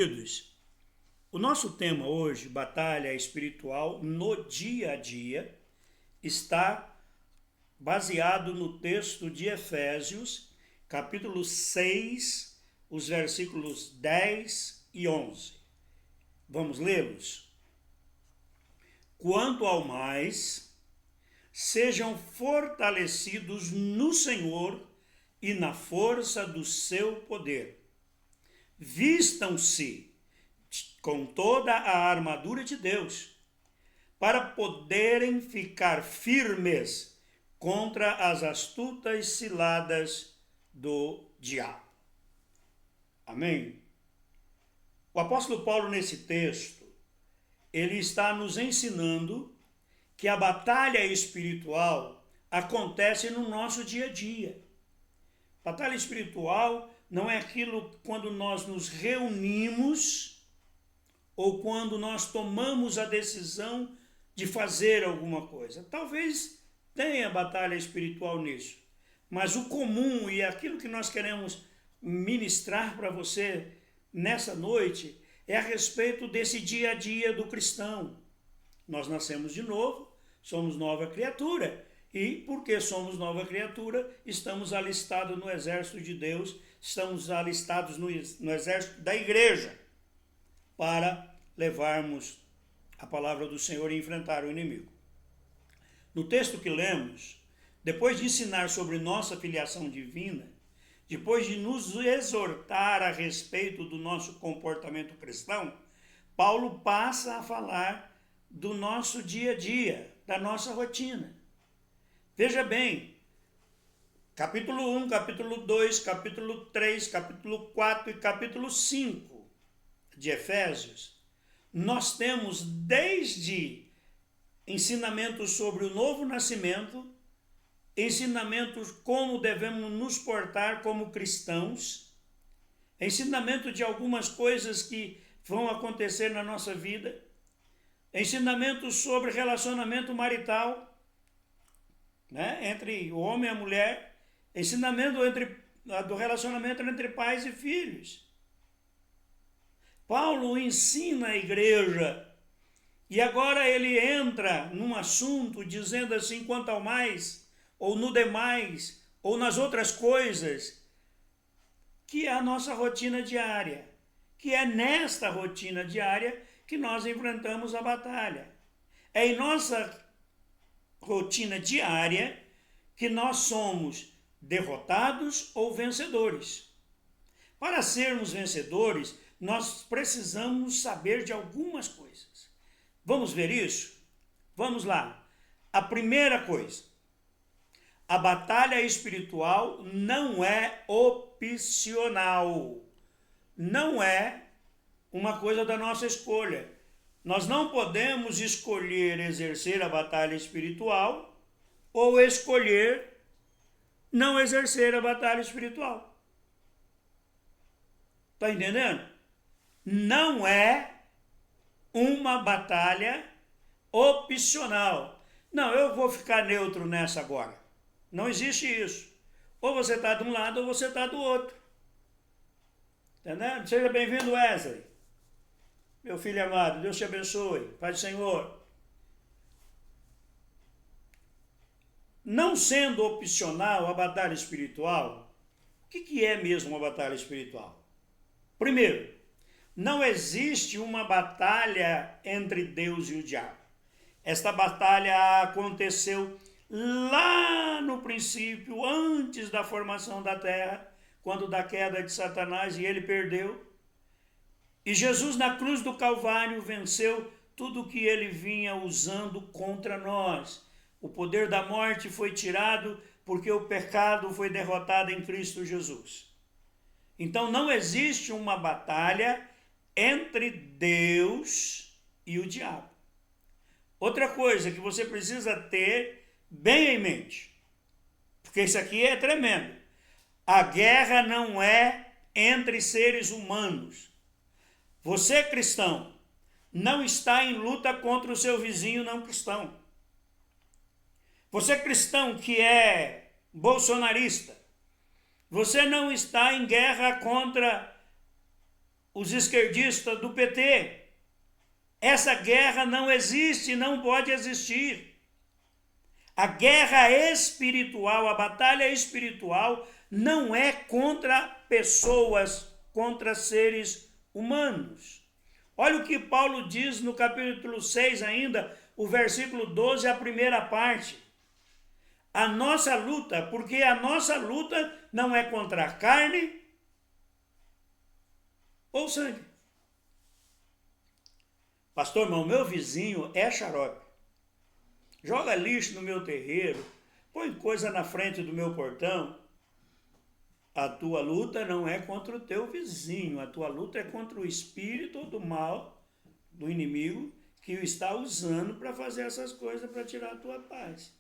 Queridos, o nosso tema hoje, batalha espiritual no dia a dia, está baseado no texto de Efésios, capítulo 6, os versículos 10 e 11. Vamos lê-los? Quanto ao mais, sejam fortalecidos no Senhor e na força do seu poder. Vistam-se com toda a armadura de Deus, para poderem ficar firmes contra as astutas ciladas do diabo. Amém? O apóstolo Paulo, nesse texto, ele está nos ensinando que a batalha espiritual acontece no nosso dia a dia. Batalha espiritual não é aquilo quando nós nos reunimos ou quando nós tomamos a decisão de fazer alguma coisa. Talvez tenha batalha espiritual nisso, mas o comum e aquilo que nós queremos ministrar para você nessa noite é a respeito desse dia a dia do cristão. Nós nascemos de novo, somos nova criatura. E porque somos nova criatura, estamos alistados no exército de Deus, estamos alistados no exército da igreja, para levarmos a palavra do Senhor e enfrentar o inimigo. No texto que lemos, depois de ensinar sobre nossa filiação divina, depois de nos exortar a respeito do nosso comportamento cristão, Paulo passa a falar do nosso dia a dia, da nossa rotina. Veja bem, capítulo 1, capítulo 2, capítulo 3, capítulo 4 e capítulo 5 de Efésios, nós temos desde ensinamentos sobre o novo nascimento, ensinamentos como devemos nos portar como cristãos, ensinamento de algumas coisas que vão acontecer na nossa vida, ensinamentos sobre relacionamento marital, entre o homem e a mulher, ensinamento do relacionamento entre pais e filhos. Paulo ensina a igreja, e agora ele entra num assunto dizendo assim, quanto ao mais, ou no demais, ou nas outras coisas, que é a nossa rotina diária, que é nesta rotina diária que nós enfrentamos a batalha. É em nossa rotina diária que nós somos derrotados ou vencedores. Para sermos vencedores, nós precisamos saber de algumas coisas. Vamos ver isso? Vamos lá. A primeira coisa, a batalha espiritual não é opcional. Não é uma coisa da nossa escolha. Nós não podemos escolher exercer a batalha espiritual ou escolher não exercer a batalha espiritual. Está entendendo? Não é uma batalha opcional. Não, eu vou ficar neutro nessa agora. Não existe isso. Ou você está de um lado ou você está do outro. Entendendo? Seja bem-vindo, Wesley. Meu filho amado, Deus te abençoe. Pai do Senhor. Não sendo opcional a batalha espiritual, o que é mesmo uma batalha espiritual? Primeiro, não existe uma batalha entre Deus e o diabo. Esta batalha aconteceu lá no princípio, antes da formação da terra, quando da queda de Satanás e ele perdeu. E Jesus na cruz do Calvário venceu tudo o que ele vinha usando contra nós. O poder da morte foi tirado porque o pecado foi derrotado em Cristo Jesus. Então não existe uma batalha entre Deus e o diabo. Outra coisa que você precisa ter bem em mente, porque isso aqui é tremendo. A guerra não é entre seres humanos. Você, cristão, não está em luta contra o seu vizinho não cristão. Você, cristão que é bolsonarista, você não está em guerra contra os esquerdistas do PT. Essa guerra não existe, não pode existir. A guerra espiritual, a batalha espiritual não é contra pessoas, contra seres humanos. Olha o que Paulo diz no capítulo 6 ainda, o versículo 12, a primeira parte. A nossa luta, porque a nossa luta não é contra a carne ou sangue. Pastor, mas o meu vizinho é xarope. Joga lixo no meu terreiro, põe coisa na frente do meu portão. A tua luta não é contra o teu vizinho, a tua luta é contra o espírito do mal, do inimigo, que o está usando para fazer essas coisas, para tirar a tua paz.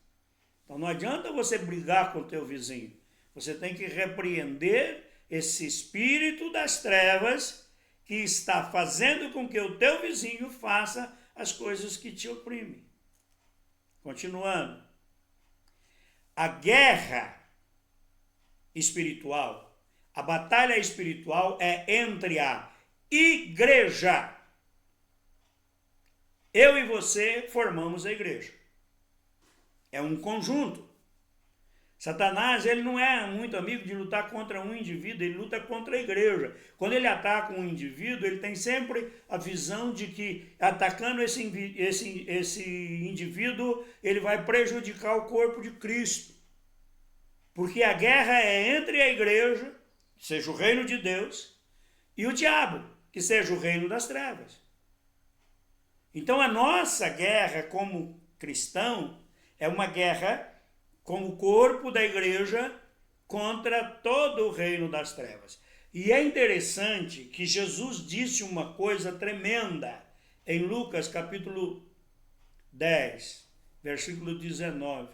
Então não adianta você brigar com o teu vizinho. Você tem que repreender esse espírito das trevas que está fazendo com que o teu vizinho faça as coisas que te oprimem. Continuando. A guerra espiritual, a batalha espiritual é entre a igreja. Eu e você formamos a igreja. É um conjunto. Satanás, ele não é muito amigo de lutar contra um indivíduo, ele luta contra a igreja. Quando ele ataca um indivíduo, ele tem sempre a visão de que atacando esse indivíduo, ele vai prejudicar o corpo de Cristo. Porque a guerra é entre a igreja, que seja o reino de Deus, e o diabo, que seja o reino das trevas. Então a nossa guerra como cristão é uma guerra como corpo da igreja contra todo o reino das trevas. E é interessante que Jesus disse uma coisa tremenda em Lucas capítulo 10, versículo 19.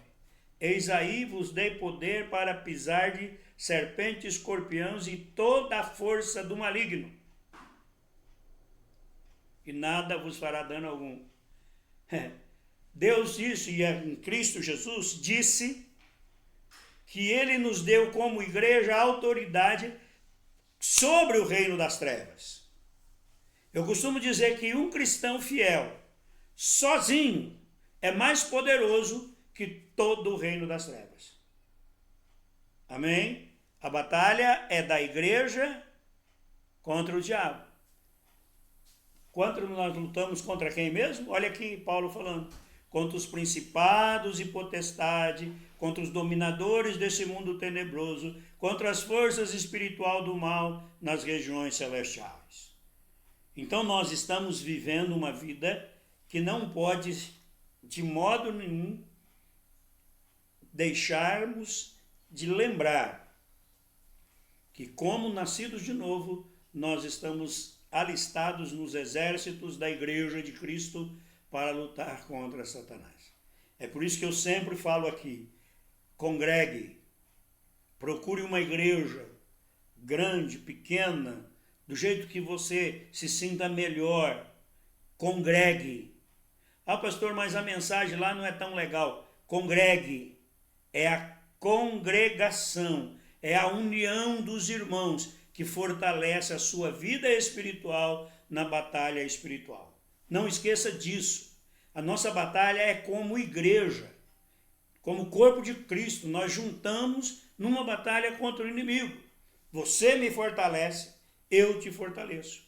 Eis aí vos dei poder para pisar de serpentes, escorpiões e toda a força do maligno. E nada vos fará dano algum. Deus disse, e em Cristo Jesus disse, que ele nos deu como igreja a autoridade sobre o reino das trevas. Eu costumo dizer que um cristão fiel, sozinho, é mais poderoso que todo o reino das trevas. Amém? A batalha é da igreja contra o diabo. Quanto nós lutamos contra quem mesmo? Olha aqui Paulo falando. Contra os principados e potestades, contra os dominadores desse mundo tenebroso, contra as forças espirituais do mal nas regiões celestiais. Então nós estamos vivendo uma vida que não pode, de modo nenhum, deixarmos de lembrar que, como nascidos de novo, nós estamos alistados nos exércitos da Igreja de Cristo para lutar contra Satanás. É por isso que eu sempre falo aqui, congregue, procure uma igreja grande, pequena, do jeito que você se sinta melhor, congregue. Ah, pastor, mas a mensagem lá não é tão legal. Congregue, é a congregação, é a união dos irmãos que fortalece a sua vida espiritual na batalha espiritual. Não esqueça disso. A nossa batalha é como igreja, como corpo de Cristo. Nós juntamos numa batalha contra o inimigo. Você me fortalece, eu te fortaleço.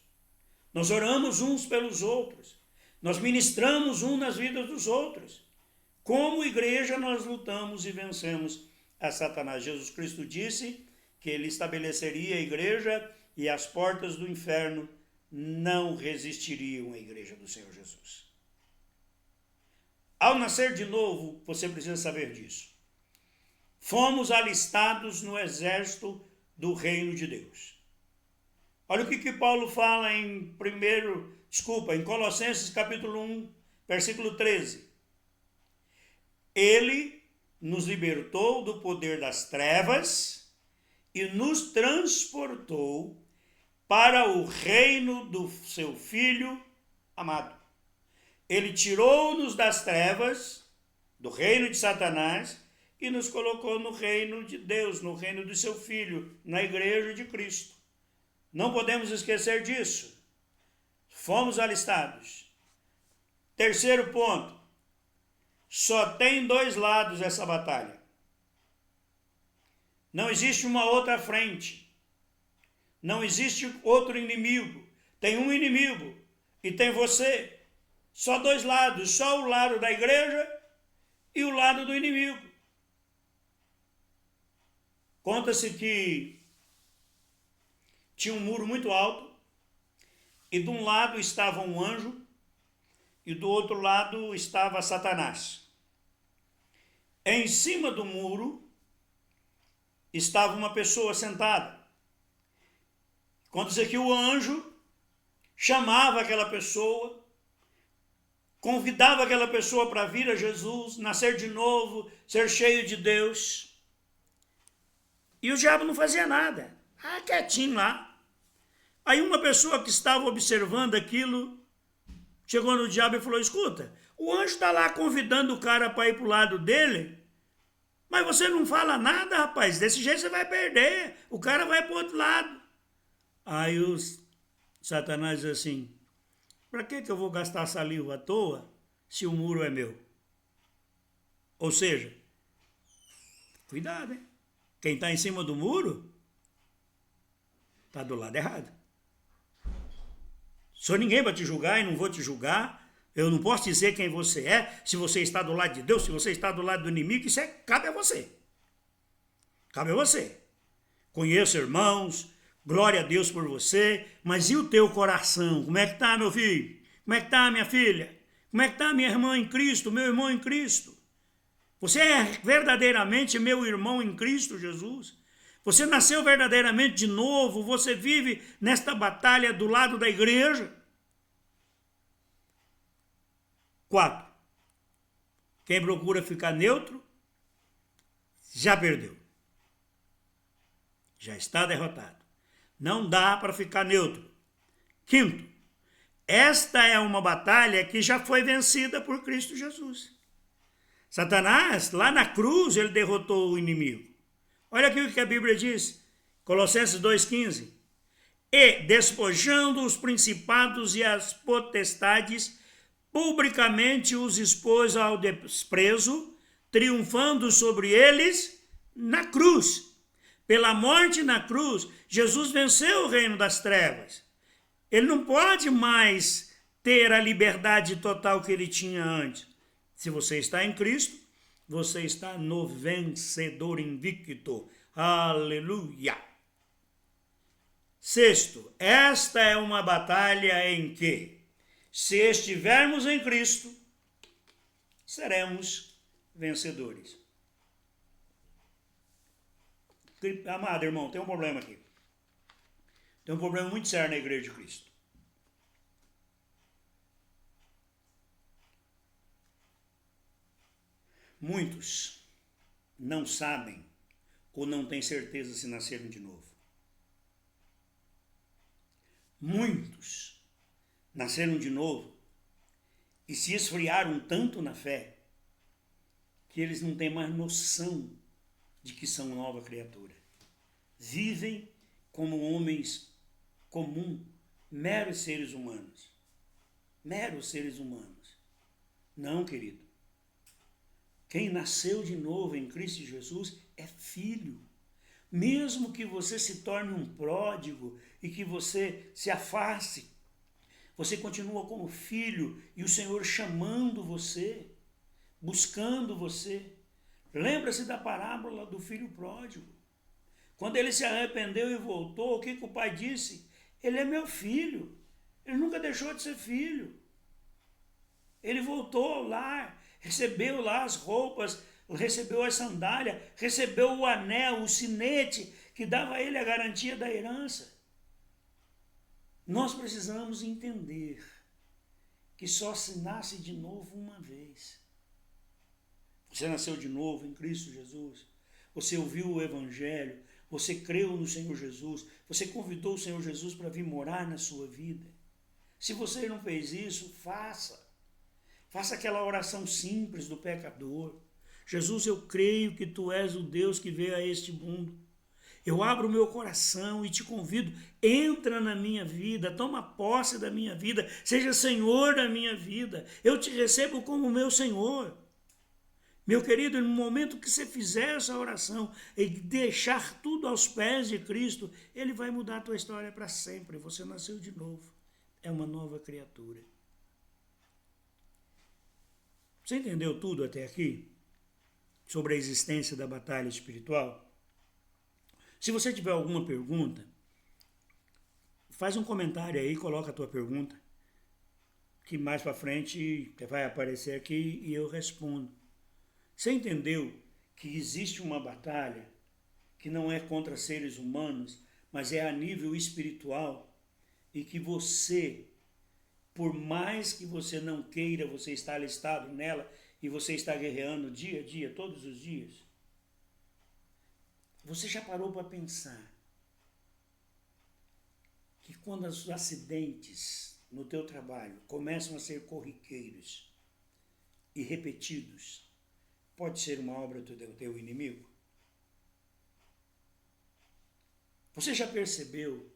Nós oramos uns pelos outros. Nós ministramos um nas vidas dos outros. Como igreja nós lutamos e vencemos a Satanás. Jesus Cristo disse que ele estabeleceria a igreja e as portas do inferno não resistiriam à igreja do Senhor Jesus. Ao nascer de novo, você precisa saber disso. Fomos alistados no exército do reino de Deus. Olha o que Paulo fala em Colossenses capítulo 1, versículo 13. Ele nos libertou do poder das trevas e nos transportou para o reino do seu Filho amado. Ele tirou-nos das trevas, do reino de Satanás, e nos colocou no reino de Deus, no reino do seu Filho, na igreja de Cristo. Não podemos esquecer disso. Fomos alistados. Terceiro ponto. Só tem dois lados essa batalha. Não existe uma outra frente. Não existe outro inimigo. Tem um inimigo e tem você. Só dois lados. Só o lado da igreja e o lado do inimigo. Conta-se que tinha um muro muito alto e de um lado estava um anjo e do outro lado estava Satanás. Em cima do muro estava uma pessoa sentada. Conta-se que o anjo chamava aquela pessoa, convidava aquela pessoa para vir a Jesus, nascer de novo, ser cheio de Deus. E o diabo não fazia nada. Quietinho lá. Aí uma pessoa que estava observando aquilo, chegou no diabo e falou, escuta, o anjo está lá convidando o cara para ir para o lado dele, mas você não fala nada, rapaz, desse jeito você vai perder, o cara vai para o outro lado. Aí o Satanás diz assim, para que eu vou gastar saliva à toa se o muro é meu? Ou seja, cuidado, hein? Quem está em cima do muro está do lado errado. Sou ninguém para te julgar e não vou te julgar. Eu não posso dizer quem você é, se você está do lado de Deus, se você está do lado do inimigo, isso cabe a você. Cabe a você. Conheço irmãos, glória a Deus por você, mas e o teu coração? Como é que está, meu filho? Como é que está, minha filha? Como é que está, minha irmã em Cristo, meu irmão em Cristo? Você é verdadeiramente meu irmão em Cristo Jesus? Você nasceu verdadeiramente de novo? Você vive nesta batalha do lado da igreja? 4. Quem procura ficar neutro, já perdeu. Já está derrotado. Não dá para ficar neutro. 5. Esta é uma batalha que já foi vencida por Cristo Jesus. Satanás, lá na cruz, ele derrotou o inimigo. Olha aqui o que a Bíblia diz, Colossenses 2,15. E, despojando os principados e as potestades, publicamente os expôs ao desprezo, triunfando sobre eles na cruz. Pela morte na cruz, Jesus venceu o reino das trevas. Ele não pode mais ter a liberdade total que ele tinha antes. Se você está em Cristo, você está no vencedor invicto. Aleluia! 6. Esta é uma batalha em que, se estivermos em Cristo, seremos vencedores. Amado irmão, tem um problema aqui. Tem um problema muito sério na Igreja de Cristo. Muitos não sabem ou não têm certeza se nasceram de novo. Muitos nasceram de novo e se esfriaram tanto na fé que eles não têm mais noção de que são nova criatura. Vivem como homens comuns, meros seres humanos. Meros seres humanos. Não, querido. Quem nasceu de novo em Cristo Jesus é filho. Mesmo que você se torne um pródigo e que você se afaste, você continua como filho e o Senhor chamando você, buscando você. Lembra-se da parábola do filho pródigo. Quando ele se arrependeu e voltou, o que o pai disse? Ele é meu filho. Ele nunca deixou de ser filho. Ele voltou ao lar, recebeu lá as roupas, recebeu a sandália, recebeu o anel, o sinete, que dava a ele a garantia da herança. Nós precisamos entender que só se nasce de novo uma vez. Você nasceu de novo em Cristo Jesus, você ouviu o Evangelho, você creu no Senhor Jesus, você convidou o Senhor Jesus para vir morar na sua vida. Se você não fez isso, faça. Faça aquela oração simples do pecador. Jesus, eu creio que Tu és o Deus que veio a este mundo. Eu abro o meu coração e te convido, entra na minha vida, toma posse da minha vida, seja Senhor da minha vida. Eu te recebo como meu Senhor. Meu querido, no momento que você fizer essa oração e deixar tudo aos pés de Cristo, Ele vai mudar a tua história para sempre. Você nasceu de novo. É uma nova criatura. Você entendeu tudo até aqui? Sobre a existência da batalha espiritual? Se você tiver alguma pergunta, faz um comentário aí, coloca a tua pergunta, que mais para frente vai aparecer aqui e eu respondo. Você entendeu que existe uma batalha que não é contra seres humanos, mas é a nível espiritual, e que você, por mais que você não queira, você está alistado nela e você está guerreando dia a dia, todos os dias? Você já parou para pensar que quando os acidentes no teu trabalho começam a ser corriqueiros e repetidos, pode ser uma obra do teu inimigo? Você já percebeu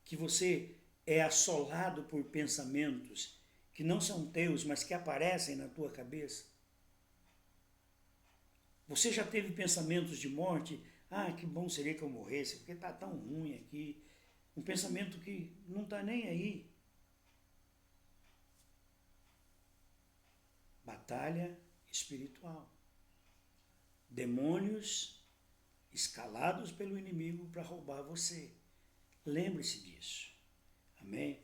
que você é assolado por pensamentos que não são teus, mas que aparecem na tua cabeça? Você já teve pensamentos de morte? Ah, que bom seria que eu morresse, porque está tão ruim aqui. Um pensamento que não está nem aí. Batalha espiritual. Demônios escalados pelo inimigo para roubar você. Lembre-se disso. Amém?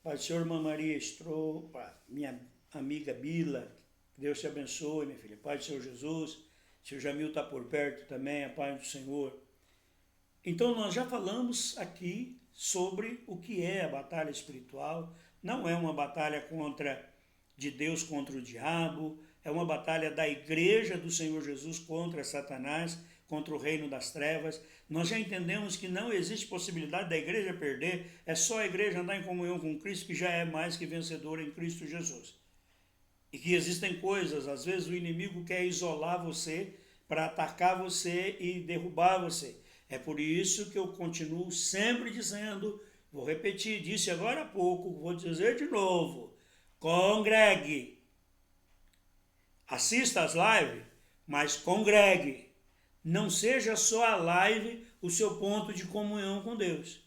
Pai do Senhor, irmã Maria Estrou, minha amiga Bila, Deus te abençoe, minha filha. Pai do Senhor Jesus, Senhor Jamil está por perto também, a paz do Senhor. Então, nós já falamos aqui sobre o que é a batalha espiritual. Não é uma batalha de Deus contra o diabo, é uma batalha da igreja do Senhor Jesus contra Satanás, contra o reino das trevas. Nós já entendemos que não existe possibilidade da igreja perder, é só a igreja andar em comunhão com Cristo, que já é mais que vencedora em Cristo Jesus. E que existem coisas, às vezes o inimigo quer isolar você para atacar você e derrubar você. É por isso que eu continuo sempre dizendo, vou repetir, disse agora há pouco, vou dizer de novo, congregue. Assista às lives, mas congregue. Não seja só a live o seu ponto de comunhão com Deus.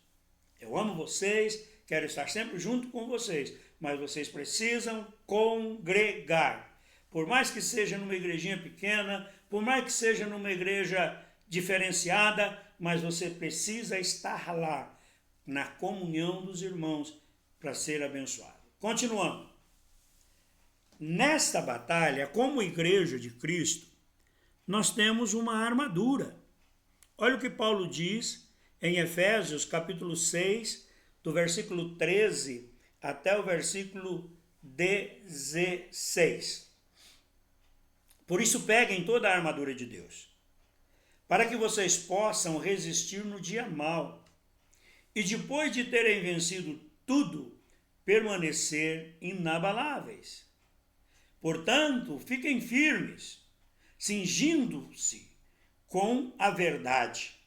Eu amo vocês, quero estar sempre junto com vocês, mas vocês precisam congregar. Por mais que seja numa igrejinha pequena, por mais que seja numa igreja diferenciada, mas você precisa estar lá, na comunhão dos irmãos, para ser abençoado. Continuando. Nesta batalha, como igreja de Cristo, nós temos uma armadura. Olha o que Paulo diz em Efésios, capítulo 6, do versículo 13 até o versículo 16. Por isso, peguem toda a armadura de Deus, para que vocês possam resistir no dia mau, e depois de terem vencido tudo, permanecer inabaláveis. Portanto, fiquem firmes, cingindo-se com a verdade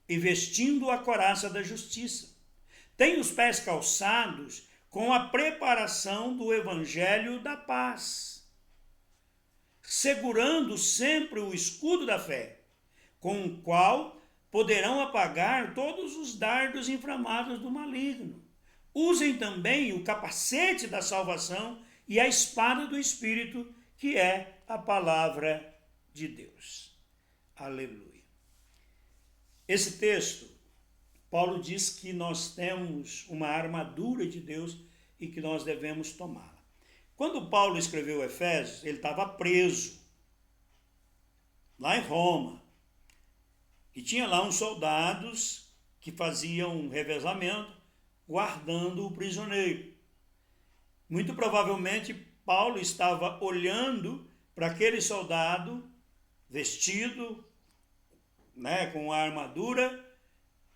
e vestindo a couraça da justiça. Tenham os pés calçados com a preparação do evangelho da paz, segurando sempre o escudo da fé, com o qual poderão apagar todos os dardos inflamados do maligno. Usem também o capacete da salvação e a espada do Espírito, que é a palavra de Deus. Aleluia. Esse texto, Paulo diz que nós temos uma armadura de Deus e que nós devemos tomá-la. Quando Paulo escreveu Efésios, ele estava preso, lá em Roma. E tinha lá uns soldados que faziam um revezamento, guardando o prisioneiro. Muito provavelmente, Paulo estava olhando para aquele soldado vestido, com a armadura,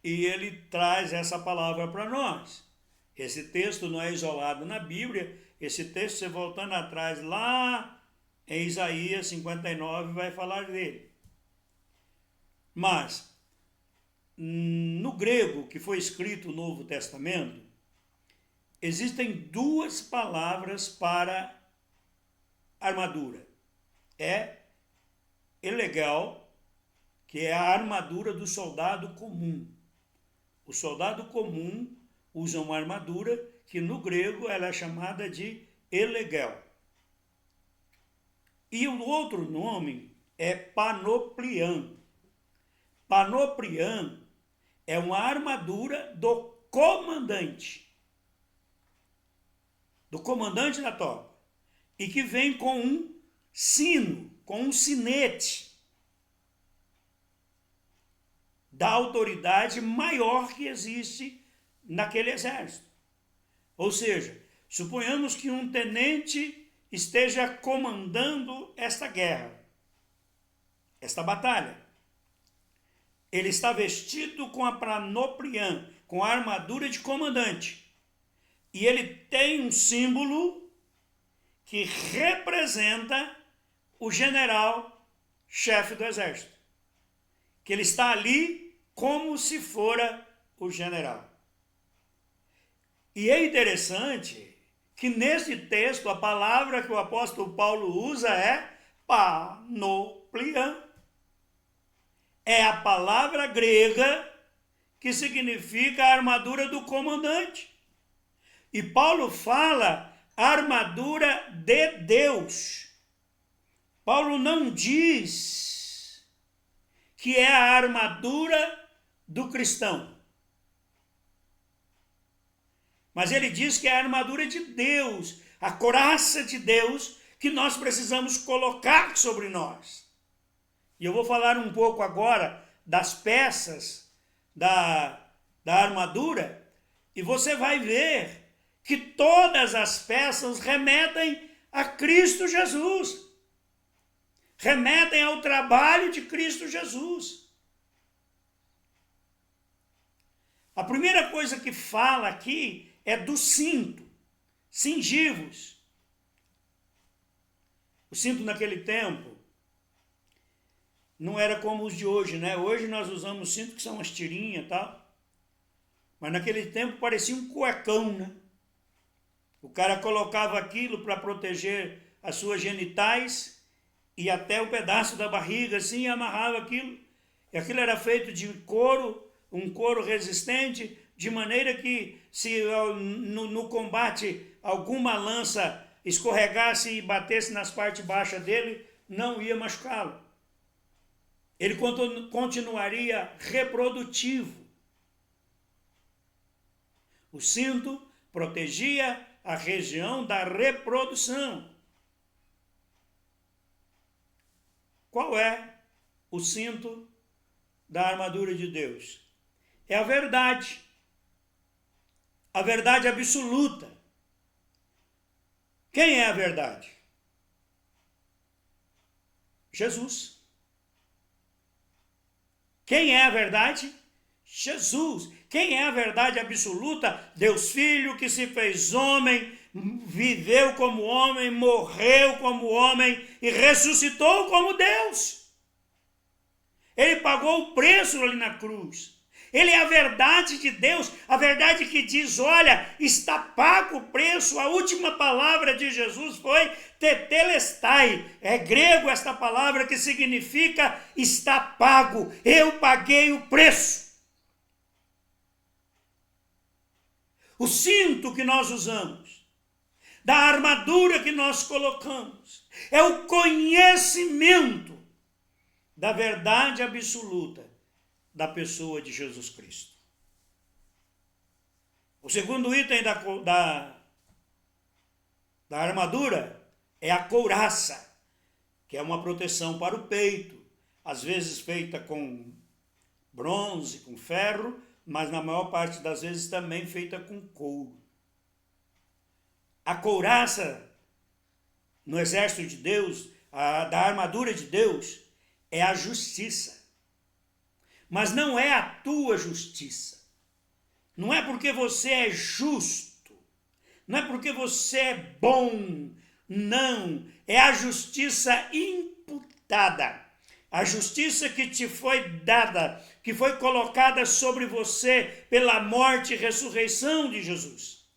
e ele traz essa palavra para nós. Esse texto não é isolado na Bíblia, esse texto, você voltando atrás, lá em Isaías 59, vai falar dele. Mas, no grego que foi escrito o Novo Testamento, existem duas palavras para armadura. É elegal, que é a armadura do soldado comum. O soldado comum usa uma armadura que no grego ela é chamada de elegel. E o outro nome é panoplian. Panoplian é uma armadura do comandante da tropa, e que vem com um sino, com um sinete da autoridade maior que existe naquele exército. Ou seja, suponhamos que um tenente esteja comandando esta guerra, esta batalha. Ele está vestido com a panoplian, com a armadura de comandante. E ele tem um símbolo que representa o general chefe do exército. Que ele está ali como se fora o general. E é interessante que nesse texto a palavra que o apóstolo Paulo usa é panoplian. É a palavra grega que significa a armadura do comandante. E Paulo fala armadura de Deus. Paulo não diz que é a armadura do cristão. Mas ele diz que é a armadura de Deus, a couraça de Deus que nós precisamos colocar sobre nós. E eu vou falar um pouco agora das peças da armadura, e você vai ver que todas as peças remetem a Cristo Jesus. Remetem ao trabalho de Cristo Jesus. A primeira coisa que fala aqui é do cinto, cingivos. O cinto naquele tempo não era como os de hoje, né? Hoje nós usamos cinto que são umas tirinhas e tal. Mas naquele tempo parecia um cuecão, né? O cara colocava aquilo para proteger as suas genitais e até o pedaço da barriga, assim, e amarrava aquilo. E aquilo era feito de couro, um couro resistente, de maneira que se no combate alguma lança escorregasse e batesse nas partes baixas dele, não ia machucá-lo. Ele continuaria reprodutivo. O cinto protegia a região da reprodução. Qual é o cinto da armadura de Deus? É a verdade absoluta. Quem é a verdade? Jesus. Quem é a verdade? Jesus. Quem é a verdade absoluta? Deus Filho que se fez homem, viveu como homem, morreu como homem e ressuscitou como Deus. Ele pagou o preço ali na cruz. Ele é a verdade de Deus, a verdade que diz, olha, está pago o preço. A última palavra de Jesus foi tetelestai. É grego esta palavra que significa está pago. Eu paguei o preço. O cinto que nós usamos, da armadura que nós colocamos, é o conhecimento da verdade absoluta da pessoa de Jesus Cristo. O segundo item da armadura é a couraça, que é uma proteção para o peito, às vezes feita com bronze, com ferro, mas na maior parte das vezes também feita com couro. A couraça no exército de Deus, da armadura de Deus, é a justiça. Mas não é a tua justiça. Não é porque você é justo. Não é porque você é bom. Não. É a justiça imputada. A justiça que te foi dada, que foi colocada sobre você pela morte e ressurreição de Jesus.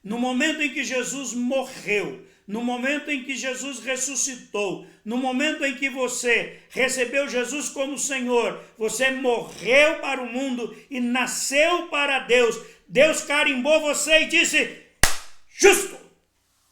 No momento em que Jesus morreu, no momento em que Jesus ressuscitou, no momento em que você recebeu Jesus como Senhor, você morreu para o mundo e nasceu para Deus. Deus carimbou você e disse: justo!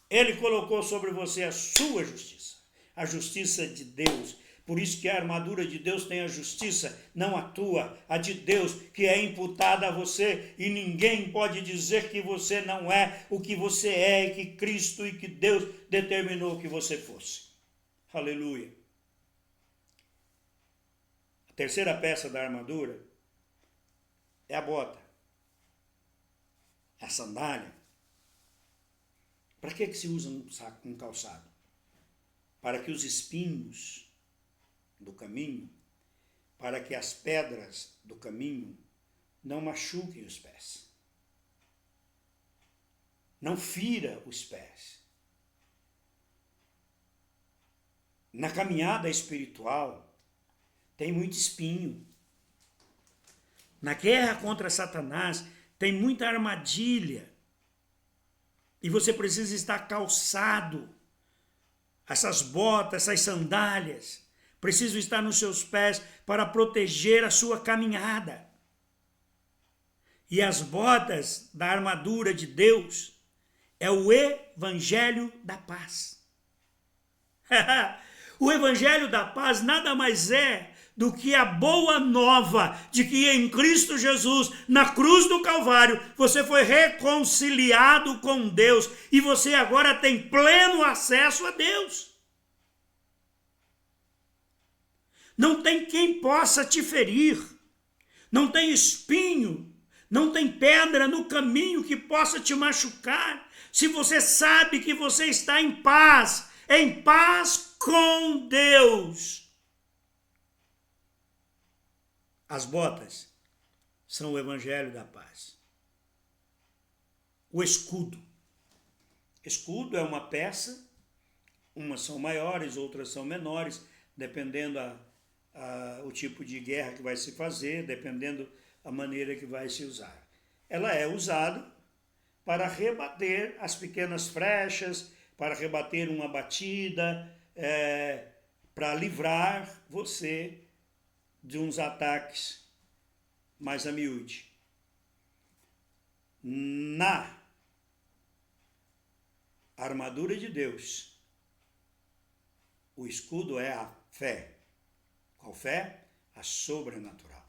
Ele colocou sobre você a sua justiça, a justiça de Deus. Por isso que a armadura de Deus tem a justiça, não a tua, a de Deus, que é imputada a você, e ninguém pode dizer que você não é o que você é, e que Cristo e que Deus determinou que você fosse. Aleluia. A terceira peça da armadura é a bota, a sandália. Para que se usa um calçado? Para que os espinhos do caminho, para que as pedras do caminho não machuquem os pés, não fira os pés. Na caminhada espiritual tem muito espinho. Na guerra contra Satanás tem muita armadilha. E você precisa estar calçado. Essas botas, essas sandálias precisam estar nos seus pés para proteger a sua caminhada. E as botas da armadura de Deus é o Evangelho da Paz. O Evangelho da Paz nada mais é do que a boa nova de que em Cristo Jesus, na cruz do Calvário, você foi reconciliado com Deus e você agora tem pleno acesso a Deus. Não tem quem possa te ferir, não tem espinho, não tem pedra no caminho que possa te machucar, se você sabe que você está em paz com Deus. As botas são o Evangelho da Paz. O escudo. Escudo é uma peça, umas são maiores, outras são menores, dependendo o tipo de guerra que vai se fazer, dependendo a maneira que vai se usar. Ela é usada para rebater as pequenas frechas, para rebater uma batida, para livrar você de uns ataques mais a miúde. Na armadura de Deus, o escudo é a fé. Qual fé? A sobrenatural.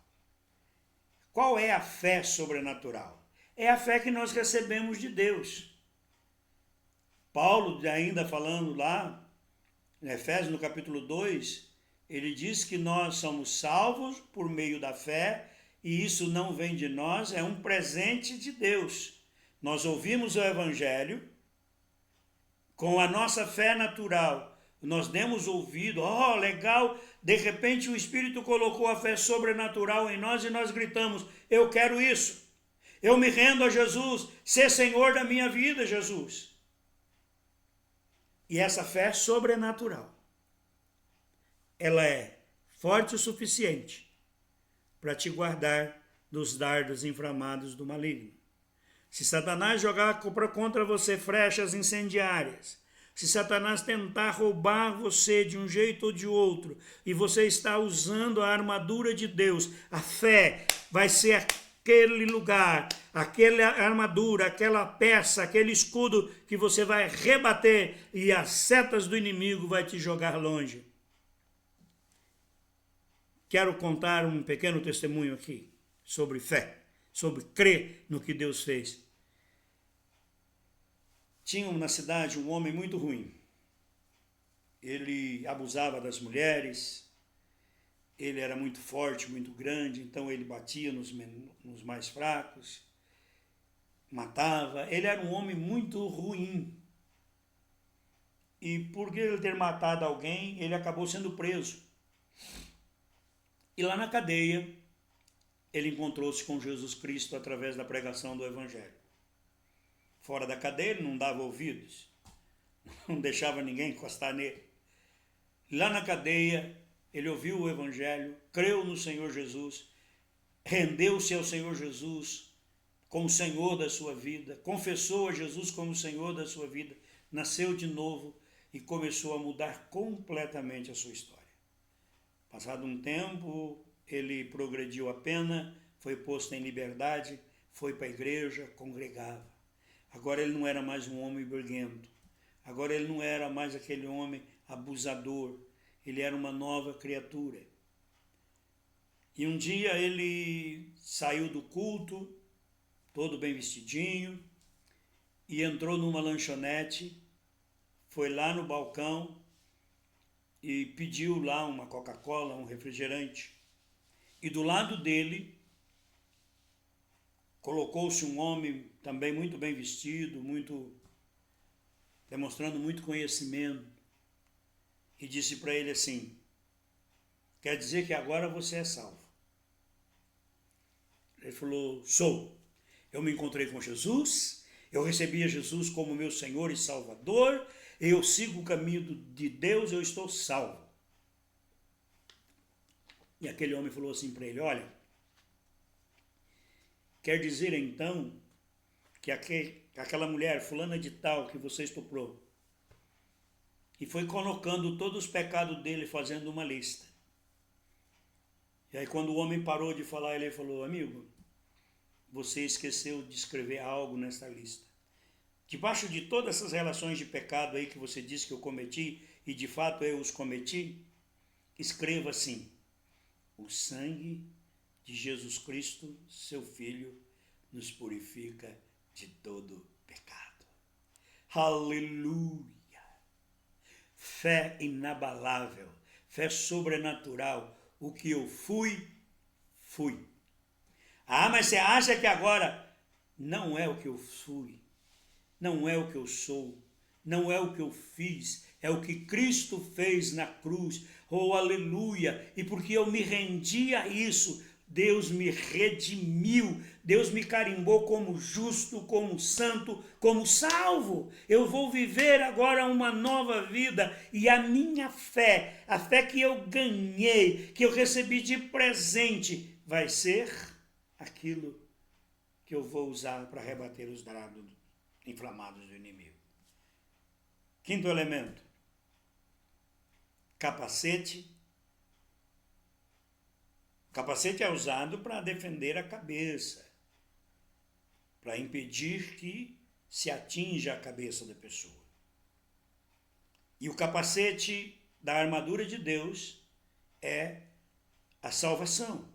Qual é a fé sobrenatural? É a fé que nós recebemos de Deus. Paulo, ainda falando lá, em Efésios, no capítulo 2, ele diz que nós somos salvos por meio da fé, e isso não vem de nós, é um presente de Deus. Nós ouvimos o Evangelho, com a nossa fé natural, nós demos ouvido, legal, de repente o Espírito colocou a fé sobrenatural em nós e nós gritamos: eu quero isso, eu me rendo a Jesus, ser Senhor da minha vida, Jesus. E essa fé sobrenatural, ela é forte o suficiente para te guardar dos dardos inflamados do maligno. Se Satanás jogar contra você flechas incendiárias, se Satanás tentar roubar você de um jeito ou de outro, e você está usando a armadura de Deus, a fé vai ser aquele lugar, aquela armadura, aquela peça, aquele escudo que você vai rebater e as setas do inimigo vai te jogar longe. Quero contar um pequeno testemunho aqui sobre fé, sobre crer no que Deus fez. Tinha na cidade um homem muito ruim. Ele abusava das mulheres, ele era muito forte, muito grande, então ele batia nos mais fracos, matava. Ele era um homem muito ruim. E por ele ter matado alguém, ele acabou sendo preso. E lá na cadeia, ele encontrou-se com Jesus Cristo através da pregação do Evangelho. Fora da cadeia, ele não dava ouvidos, não deixava ninguém encostar nele. Lá na cadeia, ele ouviu o Evangelho, creu no Senhor Jesus, rendeu-se ao Senhor Jesus como Senhor da sua vida, confessou a Jesus como Senhor da sua vida, nasceu de novo e começou a mudar completamente a sua história. Passado um tempo, ele progrediu a pena, foi posto em liberdade, foi para a igreja, congregava. Agora ele não era mais um homem briguento, agora ele não era mais aquele homem abusador, ele era uma nova criatura. E um dia ele saiu do culto, todo bem vestidinho, e entrou numa lanchonete, foi lá no balcão e pediu lá uma Coca-Cola, um refrigerante. E do lado dele colocou-se um homem também muito bem vestido, demonstrando muito conhecimento, e disse para ele assim: quer dizer que agora você é salvo? Ele falou: sou. Eu me encontrei com Jesus, eu recebi a Jesus como meu Senhor e Salvador, eu sigo o caminho de Deus, eu estou salvo. E aquele homem falou assim para ele: olha, quer dizer então que aquela mulher, fulana de tal, que você estuprou, e foi colocando todos os pecados dele, fazendo uma lista. E aí quando o homem parou de falar, ele falou: amigo, você esqueceu de escrever algo nesta lista. Debaixo de todas essas relações de pecado aí que você disse que eu cometi, e de fato eu os cometi, escreva assim: o sangue de Jesus Cristo, seu Filho, nos purifica de todo pecado. Aleluia! Fé inabalável, fé sobrenatural. O que eu fui, fui. Ah, mas você acha que agora não é o que eu fui, não é o que eu sou, não é o que eu fiz, é o que Cristo fez na cruz. Oh, aleluia! E porque eu me rendi a isso, Deus me redimiu, Deus me carimbou como justo, como santo, como salvo. Eu vou viver agora uma nova vida, e a minha fé, a fé que eu ganhei, que eu recebi de presente, vai ser aquilo que eu vou usar para rebater os dardos inflamados do inimigo. Quinto elemento: capacete. O capacete é usado para defender a cabeça, para impedir que se atinja a cabeça da pessoa. E o capacete da armadura de Deus é a salvação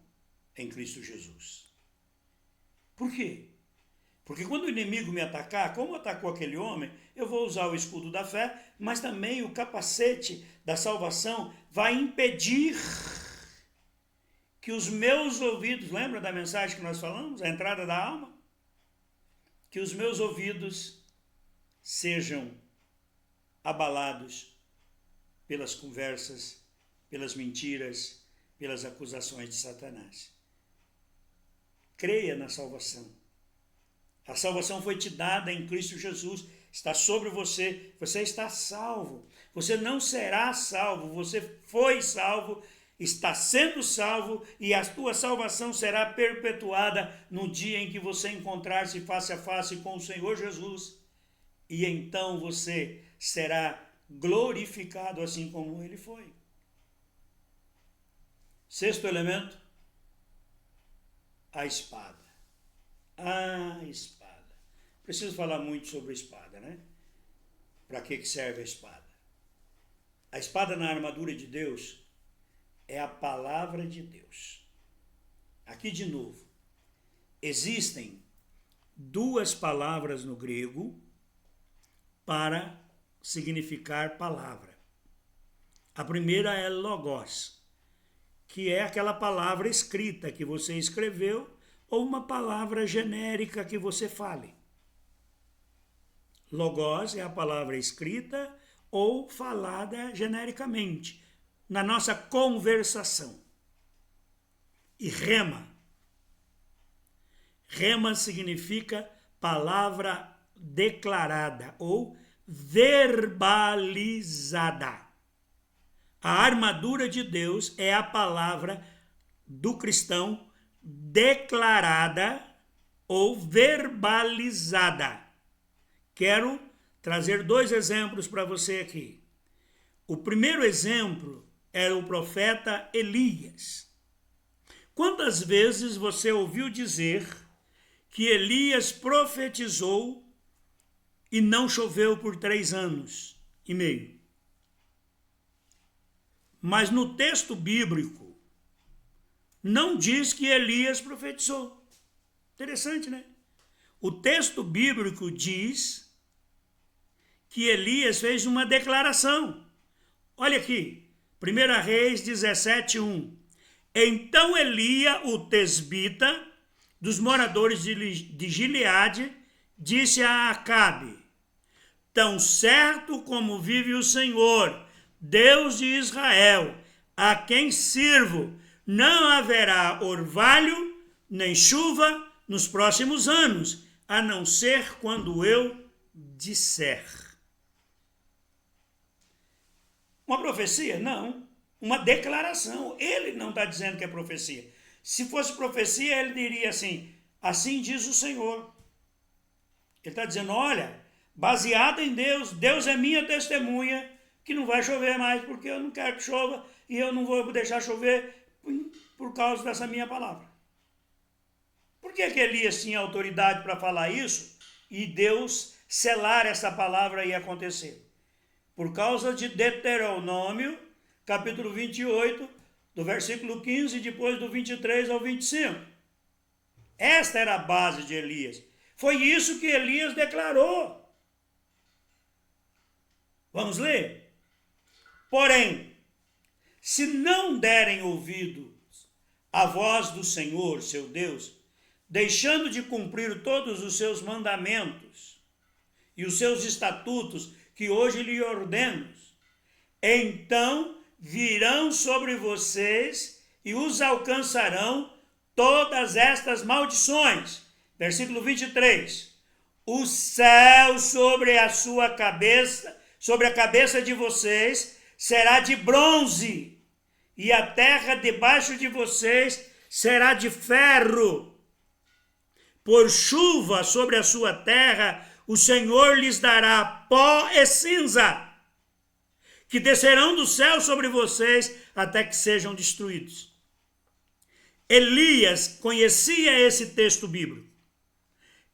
em Cristo Jesus. Por quê? Porque quando o inimigo me atacar, como atacou aquele homem, eu vou usar o escudo da fé, mas também o capacete da salvação vai impedir que os meus ouvidos, lembra da mensagem que nós falamos, a entrada da alma? Que os meus ouvidos sejam abalados pelas conversas, pelas mentiras, pelas acusações de Satanás. Creia na salvação. A salvação foi te dada em Cristo Jesus, está sobre você, você está salvo. Você não será salvo, você foi salvo, está sendo salvo, e a tua salvação será perpetuada no dia em que você encontrar-se face a face com o Senhor Jesus. E então você será glorificado assim como ele foi. Sexto elemento: a espada. A espada. Preciso falar muito sobre a espada, né? Para que serve a espada? A espada na armadura de Deus é a palavra de Deus. Aqui de novo, existem duas palavras no grego para significar palavra. A primeira é logos, que é aquela palavra escrita que você escreveu, ou uma palavra genérica que você fale. Logos é a palavra escrita ou falada genericamente, na nossa conversação. E rema. Rema significa palavra declarada ou verbalizada. A armadura de Deus é a palavra do cristão declarada ou verbalizada. Quero trazer 2 exemplos para você aqui. O primeiro exemplo era o profeta Elias. Quantas vezes você ouviu dizer que Elias profetizou e não choveu por 3 anos e meio? Mas no texto bíblico não diz que Elias profetizou. Interessante, né? O texto bíblico diz que Elias fez uma declaração. Olha aqui, 1 Reis 17:1. Então Elia, o tesbita, dos moradores de Gileade, disse a Acabe: tão certo como vive o Senhor, Deus de Israel, a quem sirvo, não haverá orvalho nem chuva nos próximos anos, a não ser quando eu disser. Uma profecia? Não. Uma declaração. Ele não está dizendo que é profecia. Se fosse profecia, ele diria assim: assim diz o Senhor. Ele está dizendo: olha, baseado em Deus, Deus é minha testemunha, que não vai chover mais, porque eu não quero que chova e eu não vou deixar chover por causa dessa minha palavra. Por que Elias tinha autoridade para falar isso e Deus selar essa palavra e acontecer? Por causa de Deuteronômio, capítulo 28, do versículo 15, depois do 23 ao 25. Esta era a base de Elias. Foi isso que Elias declarou. Vamos ler? Porém, se não derem ouvidos à voz do Senhor, seu Deus, deixando de cumprir todos os seus mandamentos e os seus estatutos que hoje lhe ordeno, então virão sobre vocês e os alcançarão todas estas maldições. Versículo 23. O céu sobre a sua cabeça, sobre a cabeça de vocês, será de bronze, e a terra debaixo de vocês será de ferro. Por chuva sobre a sua terra, o Senhor lhes dará pó e cinza, que descerão do céu sobre vocês até que sejam destruídos. Elias conhecia esse texto bíblico.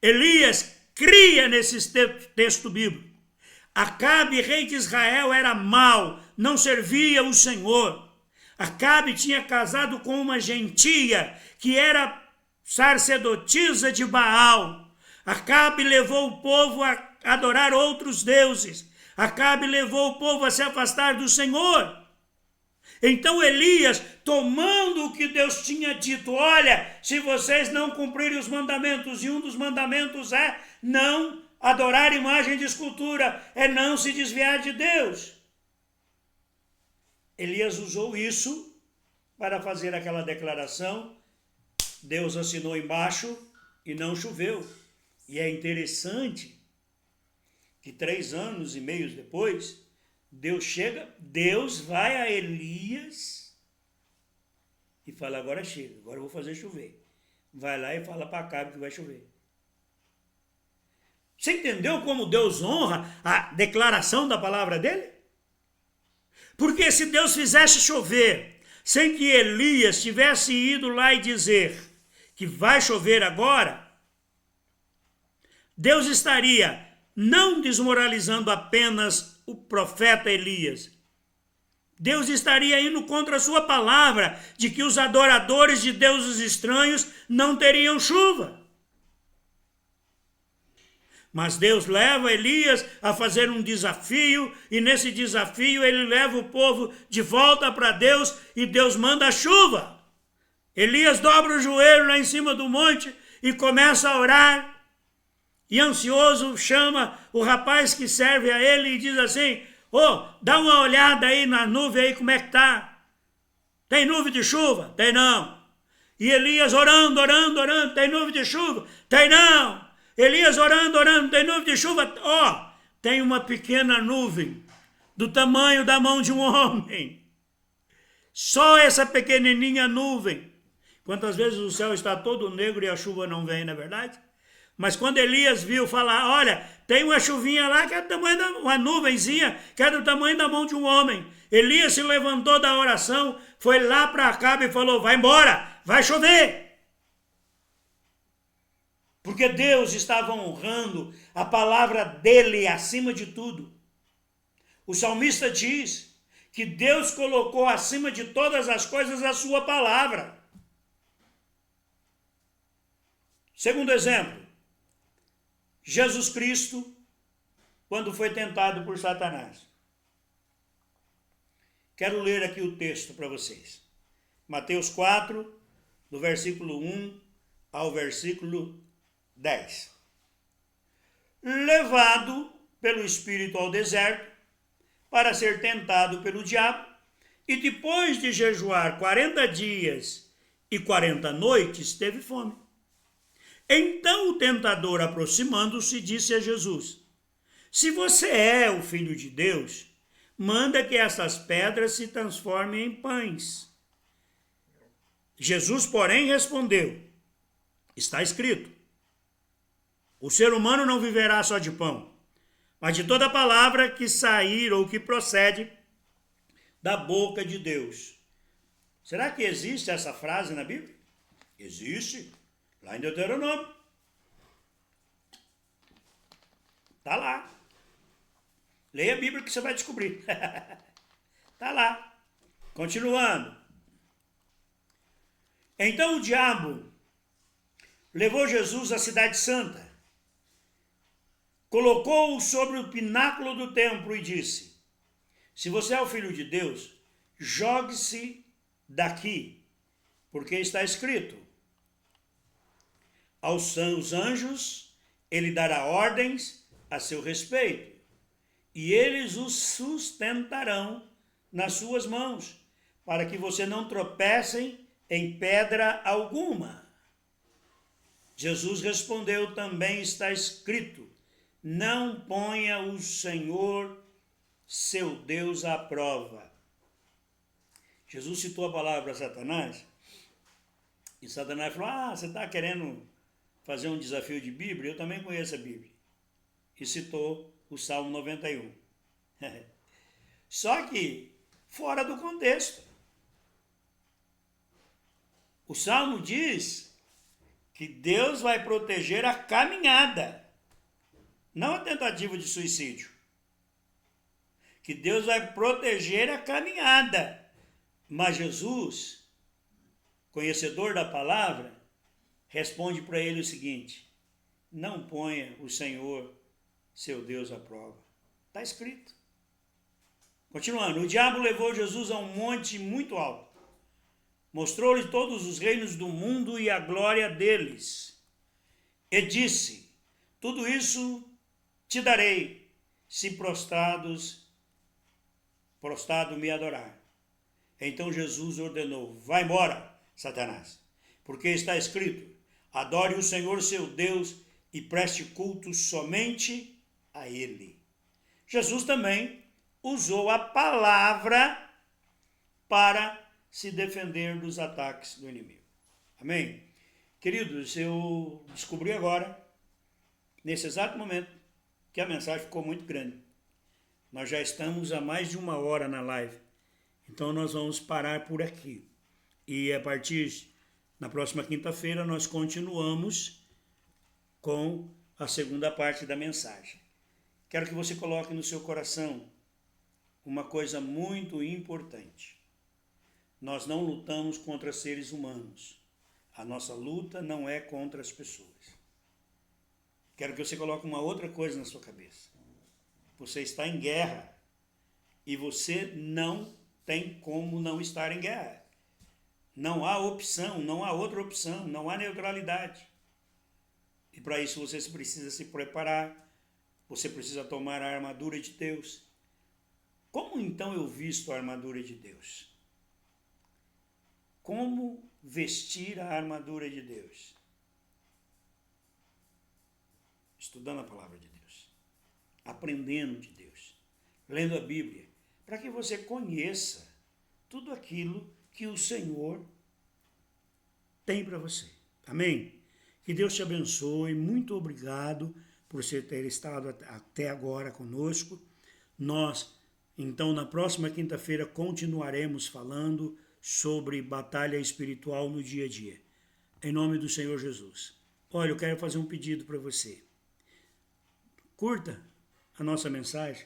Elias cria nesse texto bíblico. Acabe, rei de Israel, era mau, não servia o Senhor. Acabe tinha casado com uma gentia que era sacerdotisa de Baal. Acabe levou o povo a adorar outros deuses. Acabe levou o povo a se afastar do Senhor. Então Elias, tomando o que Deus tinha dito, olha, se vocês não cumprirem os mandamentos, e um dos mandamentos é não adorar imagem de escultura, é não se desviar de Deus. Elias usou isso para fazer aquela declaração. Deus assinou embaixo e não choveu. E é interessante que 3 anos e meio depois, Deus vai a Elias e fala: agora chega, agora eu vou fazer chover. Vai lá e fala para Acabe que vai chover. Você entendeu como Deus honra a declaração da palavra dele? Porque se Deus fizesse chover sem que Elias tivesse ido lá e dizer que vai chover agora, Deus estaria não desmoralizando apenas o profeta Elias. Deus estaria indo contra a sua palavra de que os adoradores de deuses estranhos não teriam chuva. Mas Deus leva Elias a fazer um desafio, e nesse desafio ele leva o povo de volta para Deus, e Deus manda a chuva. Elias dobra o joelho lá em cima do monte e começa a orar. E ansioso chama o rapaz que serve a ele e diz assim: dá uma olhada aí na nuvem aí, como é que tá? Tem nuvem de chuva? Tem não. E Elias orando, tem nuvem de chuva? Tem não. Elias orando, tem nuvem de chuva? Tem uma pequena nuvem, do tamanho da mão de um homem. Só essa pequenininha nuvem. Quantas vezes o céu está todo negro e a chuva não vem, não é verdade? Mas quando Elias viu falar, olha, tem uma chuvinha lá que é do tamanho de uma nuvenzinha, que é do tamanho da mão de um homem. Elias se levantou da oração, foi lá para Acabe e falou, vai embora, vai chover. Porque Deus estava honrando a palavra dele acima de tudo. O salmista diz que Deus colocou acima de todas as coisas a sua palavra. Segundo exemplo, Jesus Cristo, quando foi tentado por Satanás. Quero ler aqui o texto para vocês. Mateus 4, do versículo 1 ao versículo 10. Levado pelo Espírito ao deserto, para ser tentado pelo diabo, e depois de jejuar 40 dias e 40 noites, teve fome. Então o tentador, aproximando-se, disse a Jesus, se você é o Filho de Deus, manda que essas pedras se transformem em pães. Jesus, porém, respondeu, está escrito, o ser humano não viverá só de pão, mas de toda palavra que sair ou que procede da boca de Deus. Será que existe essa frase na Bíblia? Existe, lá em Deuteronômio. Está lá. Leia a Bíblia que você vai descobrir. Está lá. Continuando. Então o diabo levou Jesus à cidade santa, colocou-o sobre o pináculo do templo e disse, se você é o Filho de Deus, jogue-se daqui, porque está escrito, aos seus anjos ele dará ordens a seu respeito, e eles os sustentarão nas suas mãos, para que você não tropecem em pedra alguma. Jesus respondeu, também está escrito, não ponha o Senhor, seu Deus, à prova. Jesus citou a palavra Satanás, e Satanás falou, você está querendo fazer um desafio de Bíblia? Eu também conheço a Bíblia. E citou o Salmo 91. Só que fora do contexto. O Salmo diz que Deus vai proteger a caminhada, não a tentativa de suicídio. Que Deus vai proteger a caminhada. Mas Jesus, conhecedor da palavra, responde para ele o seguinte, não ponha o Senhor, seu Deus, à prova. Está escrito. Continuando, o diabo levou Jesus a um monte muito alto, mostrou-lhe todos os reinos do mundo e a glória deles, e disse, tudo isso te darei, se prostrado me adorar. Então Jesus ordenou, vai embora, Satanás, porque está escrito, adore o Senhor seu Deus e preste culto somente a Ele. Jesus também usou a palavra para se defender dos ataques do inimigo. Amém? Queridos, eu descobri agora, nesse exato momento, que a mensagem ficou muito grande. Nós já estamos há mais de 1 hora na live. Então nós vamos parar por aqui. E a partir na próxima quinta-feira nós continuamos com a segunda parte da mensagem. Quero que você coloque no seu coração uma coisa muito importante. Nós não lutamos contra seres humanos. A nossa luta não é contra as pessoas. Quero que você coloque uma outra coisa na sua cabeça. Você está em guerra e você não tem como não estar em guerra. Não há opção, não há outra opção, não há neutralidade. E para isso você precisa se preparar, você precisa tomar a armadura de Deus. Como então eu visto a armadura de Deus? Como vestir a armadura de Deus? Estudando a palavra de Deus, aprendendo de Deus, lendo a Bíblia, para que você conheça tudo aquilo que o Senhor tem para você. Amém? Que Deus te abençoe. Muito obrigado por você ter estado até agora conosco. Nós, então, na próxima quinta-feira, continuaremos falando sobre batalha espiritual no dia a dia. Em nome do Senhor Jesus. Olha, eu quero fazer um pedido para você. Curta a nossa mensagem.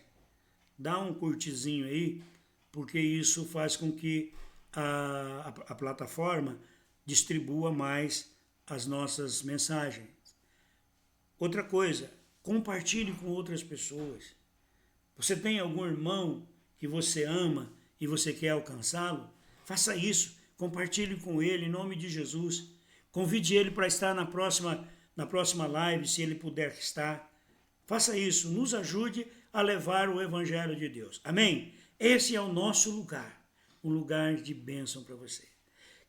Dá um curtizinho aí, porque isso faz com que a plataforma distribua mais as nossas mensagens. Outra coisa, compartilhe com outras pessoas. Você tem algum irmão que você ama e você quer alcançá-lo? Faça isso, compartilhe com ele em nome de Jesus. Convide ele para estar na próxima live, se ele puder estar. Faça isso, nos ajude a levar o Evangelho de Deus. Amém? Esse é o nosso lugar, um lugar de bênção para você.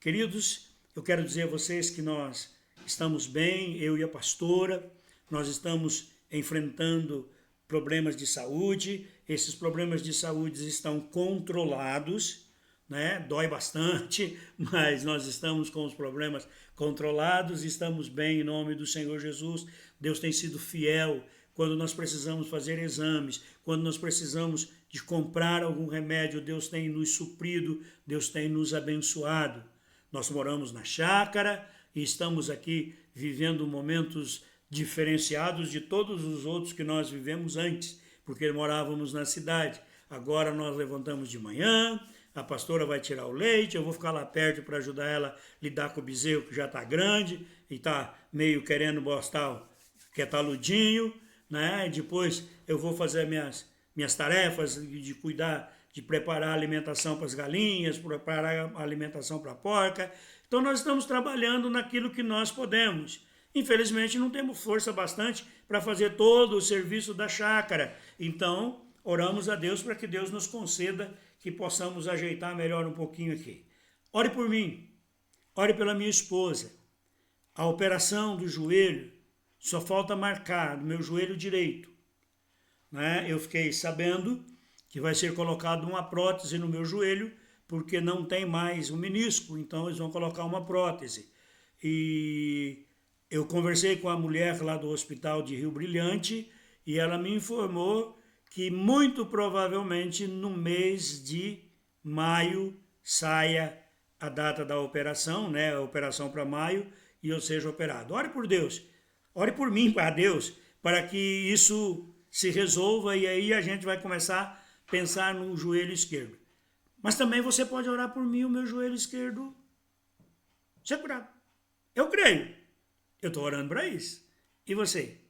Queridos, eu quero dizer a vocês que nós estamos bem, eu e a pastora, nós estamos enfrentando problemas de saúde, esses problemas de saúde estão controlados, né? Dói bastante, mas nós estamos com os problemas controlados, estamos bem em nome do Senhor Jesus. Deus tem sido fiel quando nós precisamos fazer exames, quando nós precisamos de comprar algum remédio, Deus tem nos suprido, Deus tem nos abençoado. Nós moramos na chácara e estamos aqui vivendo momentos diferenciados de todos os outros que nós vivemos antes, porque morávamos na cidade. Agora nós levantamos de manhã, a pastora vai tirar o leite, eu vou ficar lá perto para ajudar ela a lidar com o bezerro que já está grande e está meio querendo mostrar que é taludinho, né? Depois eu vou fazer minhas tarefas de cuidar, de preparar a alimentação para as galinhas, preparar a alimentação para a porca. Então nós estamos trabalhando naquilo que nós podemos. Infelizmente não temos força bastante para fazer todo o serviço da chácara. Então oramos a Deus para que Deus nos conceda que possamos ajeitar melhor um pouquinho aqui. Ore por mim, ore pela minha esposa. A operação do joelho só falta marcar no meu joelho direito, né? Eu fiquei sabendo que vai ser colocada uma prótese no meu joelho, porque não tem mais o menisco, então eles vão colocar uma prótese. E eu conversei com a mulher lá do hospital de Rio Brilhante e ela me informou que muito provavelmente no mês de maio saia a data da operação, né? A operação para maio, e eu seja operado. Ore por Deus, ore por mim para Deus, para que isso se resolva e aí a gente vai começar a pensar no joelho esquerdo. Mas também você pode orar por mim, o meu joelho esquerdo ser curado. Eu creio. Eu estou orando para isso. E você?